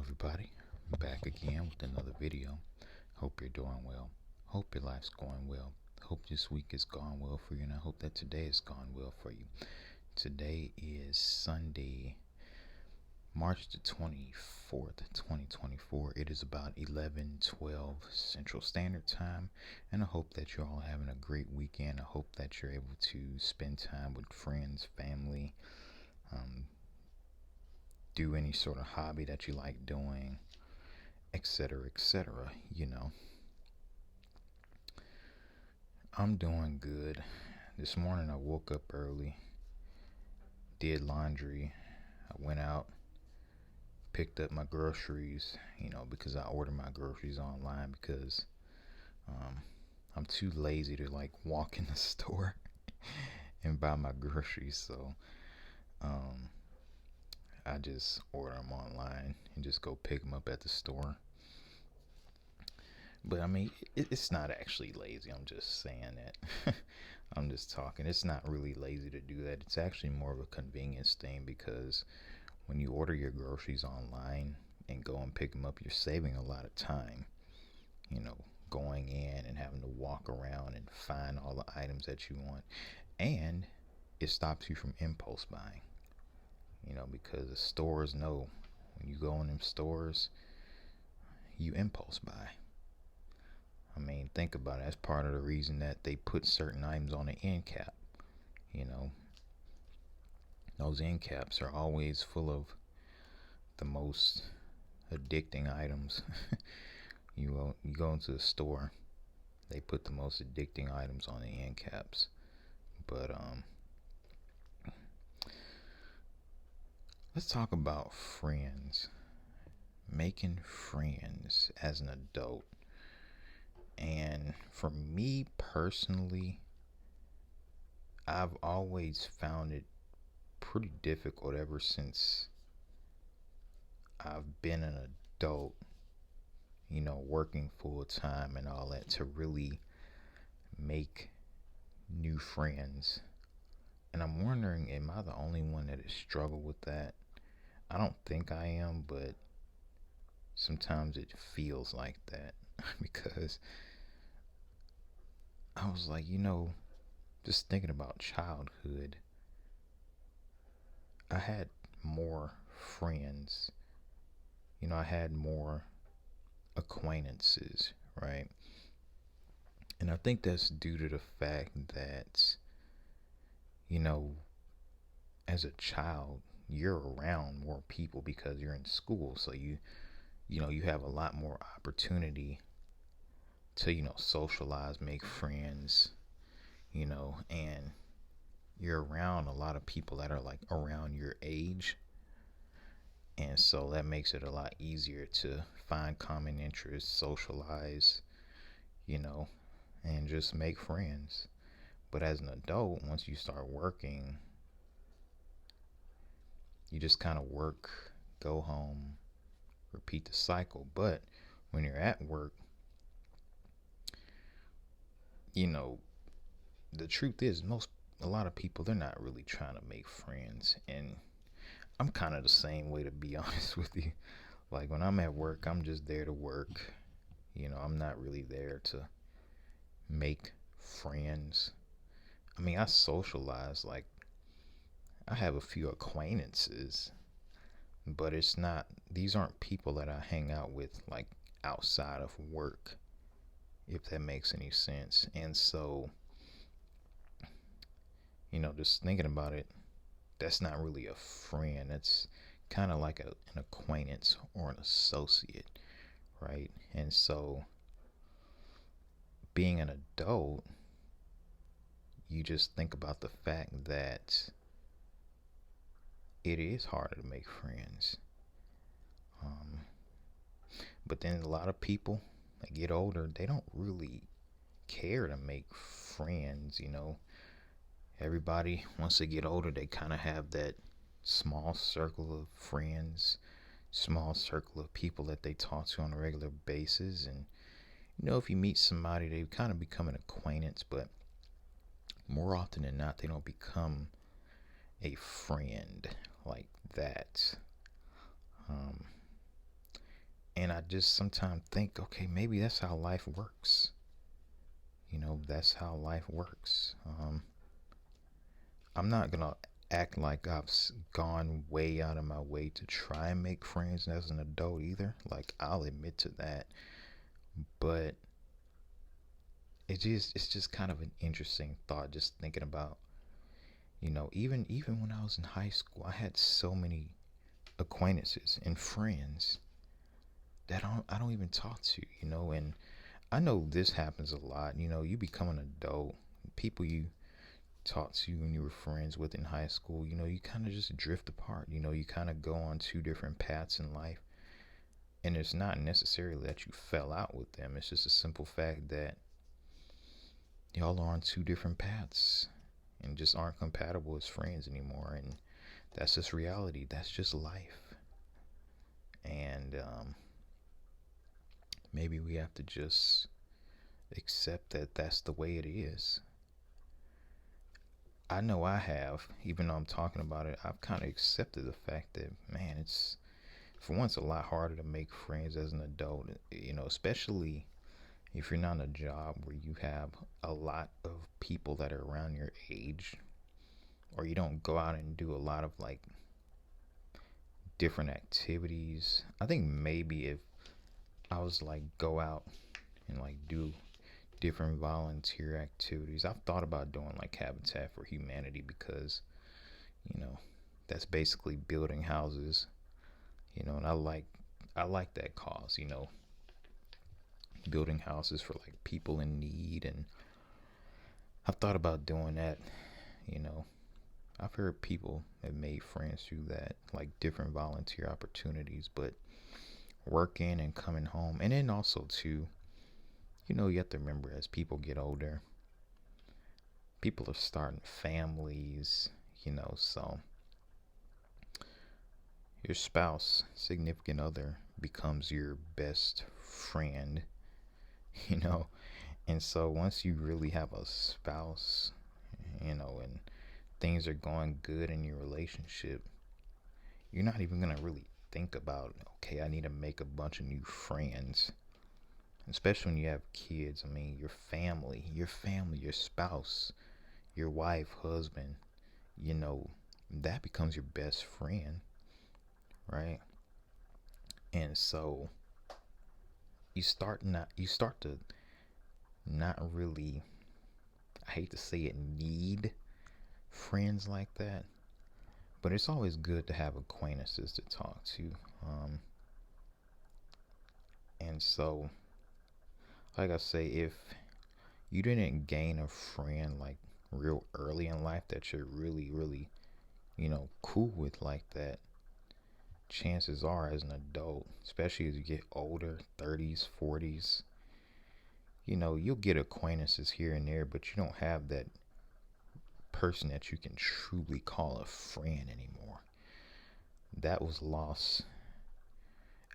everybody. I'm back again with another video. Hope you're doing well. Hope your life's going well. Hope this week has gone well for you, and I hope that today has gone well for you. Today is Sunday, March the 24th, 2024. It is about 11:12 Central Standard Time, and I hope that you're all having a great weekend. I hope that you're able to spend time with friends, family, do any sort of hobby that you like doing, etc., etc. I'm doing good. This morning I woke up early, did laundry. I went out, picked up my groceries, because I order my groceries online because um, I'm too lazy to walk in the store and buy my groceries. So um, I just order them online and just go pick them up at the store. But I mean, it's not actually lazy. I'm just saying that. I'm just talking. It's not really lazy to do that. It's actually more of a convenience thing because when you order your groceries online and go and pick them up, you're saving a lot of time, going in and having to walk around and find all the items that you want. And it stops you from impulse buying, because the stores know when you go in them stores, you impulse buy. I mean, think about it. That's part of the reason that they put certain items on the end cap. You know, those end caps are always full of the most addicting items. You go into the store, they put the most addicting items on the end caps. But let's talk about friends. Making friends as an adult. And for me personally, I've always found it pretty difficult ever since I've been an adult, working full time and all that, to really make new friends. And I'm wondering, am I the only one that has struggled with that? I don't think I am, but sometimes it feels like that because I was like, just thinking about childhood, I had more friends. I had more acquaintances, right? And I think that's due to the fact that, you know, as a child, you're around more people because you're in school. So you have a lot more opportunity to, socialize, make friends, and you're around a lot of people that are like around your age. And so that makes it a lot easier to find common interests, socialize, you know, and just make friends. But as an adult, once you start working, you just kind of work, go home, repeat the cycle. But when you're at work, you know, the truth is a lot of people, they're not really trying to make friends. And I'm kind of the same way, to be honest with you. Like when I'm at work, I'm just there to work. I'm not really there to make friends. I mean, I socialize, like I have a few acquaintances, but these aren't people that I hang out with like outside of work, if that makes any sense. And so, just thinking about it, that's not really a friend. It's kind of like an acquaintance or an associate, right? And so, being an adult, you just think about the fact that it is harder to make friends. Um, but then a lot of people that get older, they don't really care to make friends. Everybody, once they get older, they kind of have that small circle of friends, small circle of people that they talk to on a regular basis. And if you meet somebody, they kind of become an acquaintance, but more often than not, they don't become a friend like that. just sometimes think, okay, maybe that's how life works. That's how life works. I'm not gonna act like I've gone way out of my way to try and make friends as an adult either. Like, I'll admit to that, but it's just kind of an interesting thought, just thinking about, even when I was in high school, I had so many acquaintances and friends that I don't even talk to. And I know this happens a lot. You become an adult, people you talk to when you were friends with in high school, you kind of just drift apart. You kind of go on two different paths in life. And it's not necessarily that you fell out with them, it's just a simple fact that y'all are on two different paths and just aren't compatible as friends anymore. And that's just reality, that's just life. And maybe we have to just accept that that's the way it is. I know I have, even though I'm talking about it, I've kind of accepted the fact that, man, it's for once a lot harder to make friends as an adult, especially if you're not in a job where you have a lot of people that are around your age, or you don't go out and do a lot of like different activities. I think maybe if I was like go out and like do different volunteer activities. I've thought about doing like Habitat for Humanity because, you know, that's basically building houses, and I like that cause, building houses for like people in need. And I've thought about doing that, you know. I've heard people have made friends through that, like different volunteer opportunities, but working and coming home. And then also too, you have to remember as people get older, people are starting families, so your spouse, significant other becomes your best friend, you know. And so once you really have a spouse, and things are going good in your relationship, you're not even going to really think about, okay, I need to make a bunch of new friends. Especially when you have kids. I mean, your family, your spouse, your wife, husband, you know, that becomes your best friend, right? And so you start to not really, I hate to say it, need friends like that, but it's always good to have acquaintances to talk to. Um, and so, like I say, if you didn't gain a friend like real early in life that you're really, really, cool with like that, chances are as an adult, especially as you get older, 30s, 40s, you'll get acquaintances here and there, but you don't have that person that you can truly call a friend anymore. That was lost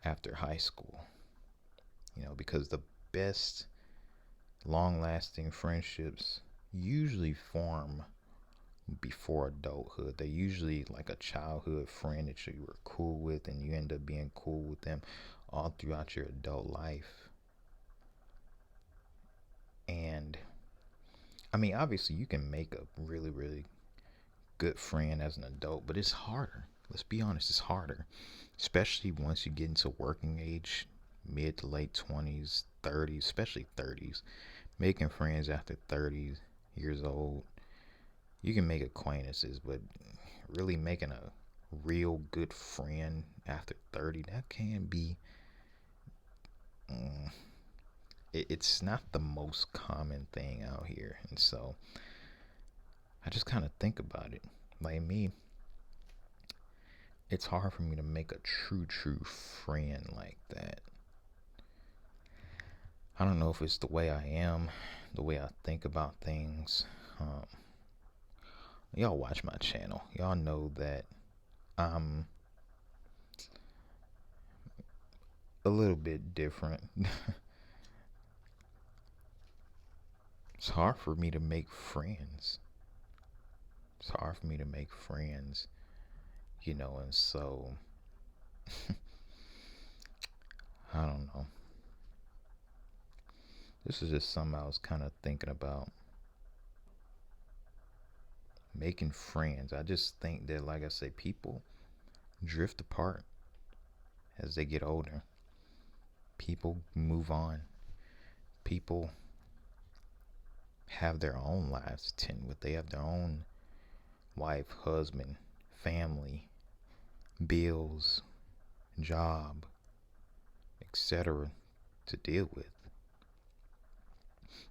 after high school, because the best long lasting friendships usually form before adulthood. They're usually like a childhood friend that you were cool with, and you end up being cool with them all throughout your adult life. And I mean, obviously, you can make a really, really good friend as an adult, but it's harder. Let's be honest, it's harder, especially once you get into working age, mid to late 20s, 30s, especially 30s. Making friends after 30 years old, you can make acquaintances, but really making a real good friend after 30, that can be, mm, it's not the most common thing out here. And so I just kind of think about it. Like me, it's hard for me to make a true friend like that. I don't know if it's the way I am, the way I think about things. Um, y'all watch my channel. Y'all know that I'm a little bit different. It's hard for me to make friends. It's hard for me to make friends, and so I don't This is just something I was kind of thinking about. Making friends. I just think that, like I say, people drift apart as they get older. People move on. People have their own lives to tend with. They have their own wife, husband, family, bills, job, etc. to deal with.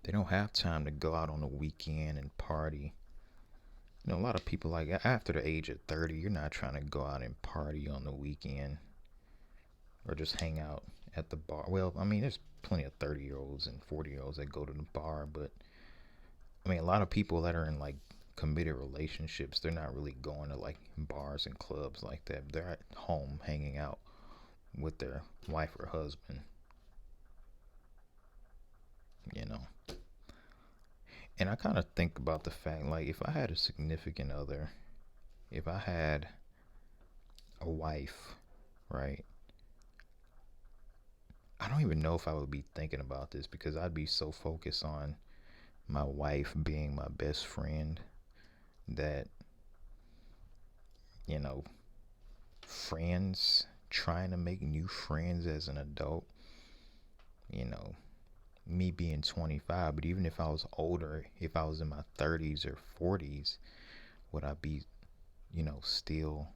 They don't have time to go out on the weekend and party. You know, a lot of people, like after the age of 30, you're not trying to go out and party on the weekend or just hang out at the bar. Well, I mean, there's plenty of 30-year-olds and 40-year-olds that go to the bar, but I mean, a lot of people that are in like committed relationships, they're not really going to like bars and clubs like that. They're at home hanging out with their wife or husband, you know. And I kind of think about the fact, like, if I had a significant other, if I had a wife, right? I don't even know if I would be thinking about this because I'd be so focused on my wife being my best friend that, you know, friends, trying to make new friends as an adult, you know, me being 25, but even if I was older, if I was in my 30s or 40s, would I be, still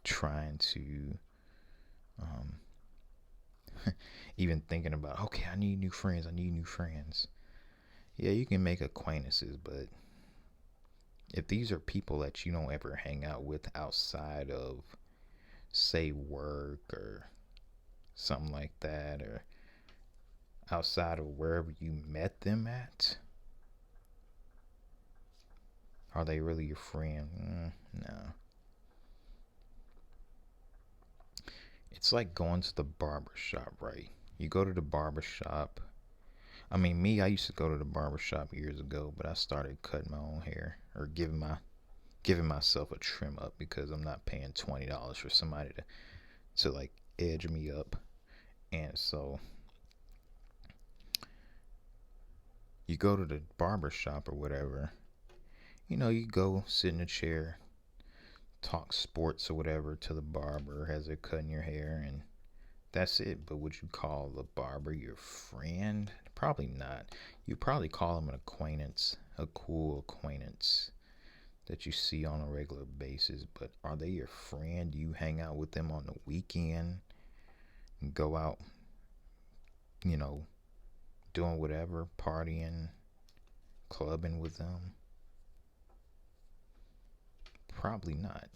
trying to, um, even thinking about, okay, I need new friends, I need new friends. Yeah, you can make acquaintances, but if these are people that you don't ever hang out with outside of, say, work or something like that, or outside of wherever you met them at, are they really your friend? No. It's like going to the barber shop, right? You go to the barber shop. I mean, me, I used to go to the barber shop years ago, but I started cutting my own hair or giving myself a trim up because I'm not paying $20 for somebody to like edge me up. And so you go to the barber shop or whatever, you go sit in a chair, talk sports or whatever to the barber as they're cutting your hair, and that's it. But would you call the barber your friend? Probably not. You probably call him an acquaintance, a cool acquaintance that you see on a regular basis. But are they your friend? Do you hang out with them on the weekend and go out, you know, doing whatever, partying, clubbing with them? Probably not.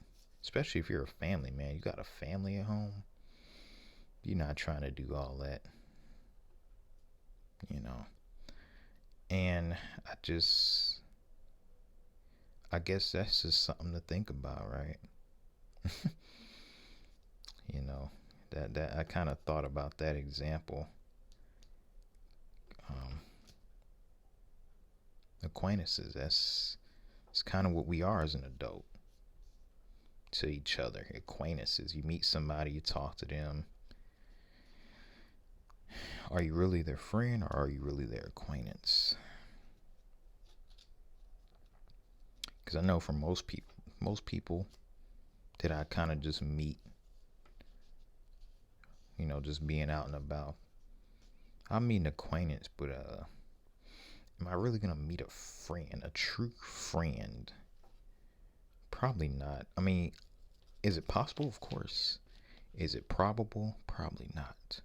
Especially if you're a family man. You got a family at home. You're not trying to do all that, you know. And I guess that's just something to think about, right? you know, that I kind of thought about that example. Um, Acquaintances. It's kind of what we are as an adult to each other. Acquaintances. You meet somebody, you talk to them. Are you really their friend or are you really their acquaintance? Because I know for most people that I kind of just meet, just being out and about, I meet an acquaintance, but am I really gonna meet a friend, a true friend? Probably not. I mean, is it possible? Of course. Is it probable? Probably not.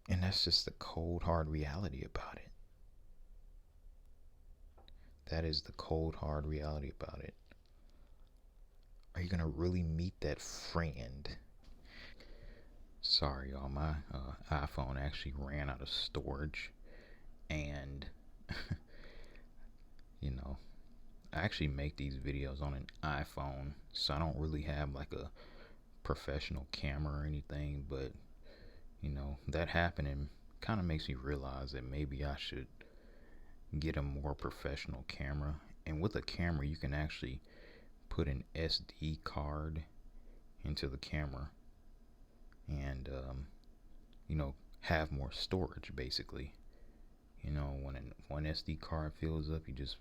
And that's just the cold, hard reality about it. That is the cold, hard reality about it. Are you gonna really meet that friend? Sorry, y'all. My iPhone actually ran out of storage, and you know, I actually make these videos on an iPhone, so I don't really have like a professional camera or anything. But that happening kind of makes me realize that maybe I should get a more professional camera. And with a camera, you can actually put an SD card into the camera, and have more storage, basically. You know, when one SD card fills up, you just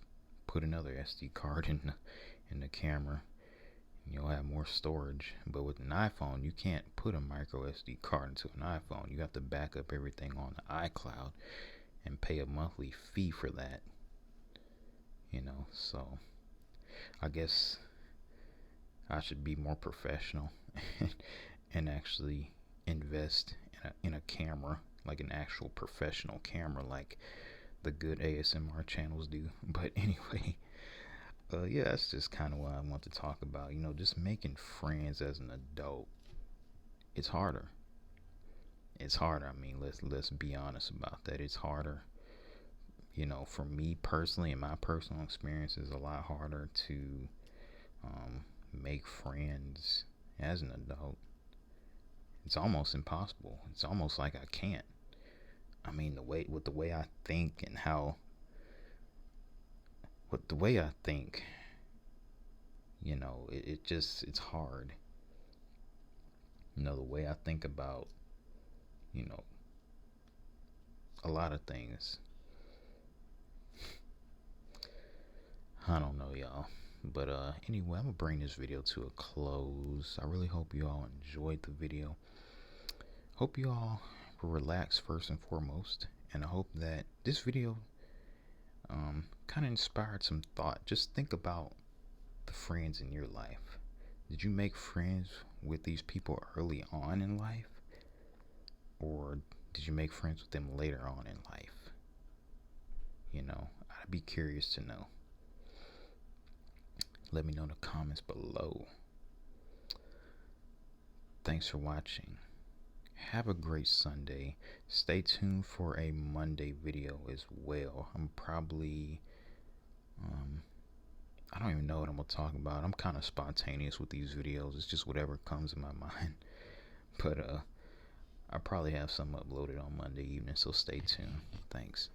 put another SD card in the camera, and you'll have more storage. But with an iPhone, you can't put a micro SD card into an iPhone. You have to back up everything on the iCloud and pay a monthly fee for that. You know, so I guess I should be more professional and actually invest in a camera, like an actual professional camera, like the good ASMR channels do. But anyway, yeah, that's just kind of what I want to talk about. You know, just making friends as an adult. It's harder. It's harder. I mean, let's be honest about that. It's harder. You know, for me personally, in my personal experience, it's a lot harder to make friends as an adult. It's almost impossible. It's almost like I can't. I mean, the way I think and how with the way I think, you know, it just it's hard. You know, the way I think about, you know, a lot of things. I don't know, y'all. But anyway, I'm gonna bring this video to a close. I really hope you all enjoyed the video. Hope you all were relaxed first and foremost, and I hope that this video kind of inspired some thought. Just think about the friends in your life. Did you make friends with these people early on in life, or did you make friends with them later on in life? You know, I'd be curious to know. Let me know in the comments below. Thanks for watching. Have a great Sunday. Stay tuned for a Monday video as well. I'm probably I don't even know what I'm gonna talk about. I'm kind of spontaneous with these videos. It's just whatever comes in my mind. But I probably have some uploaded on Monday evening, so stay tuned. Thanks.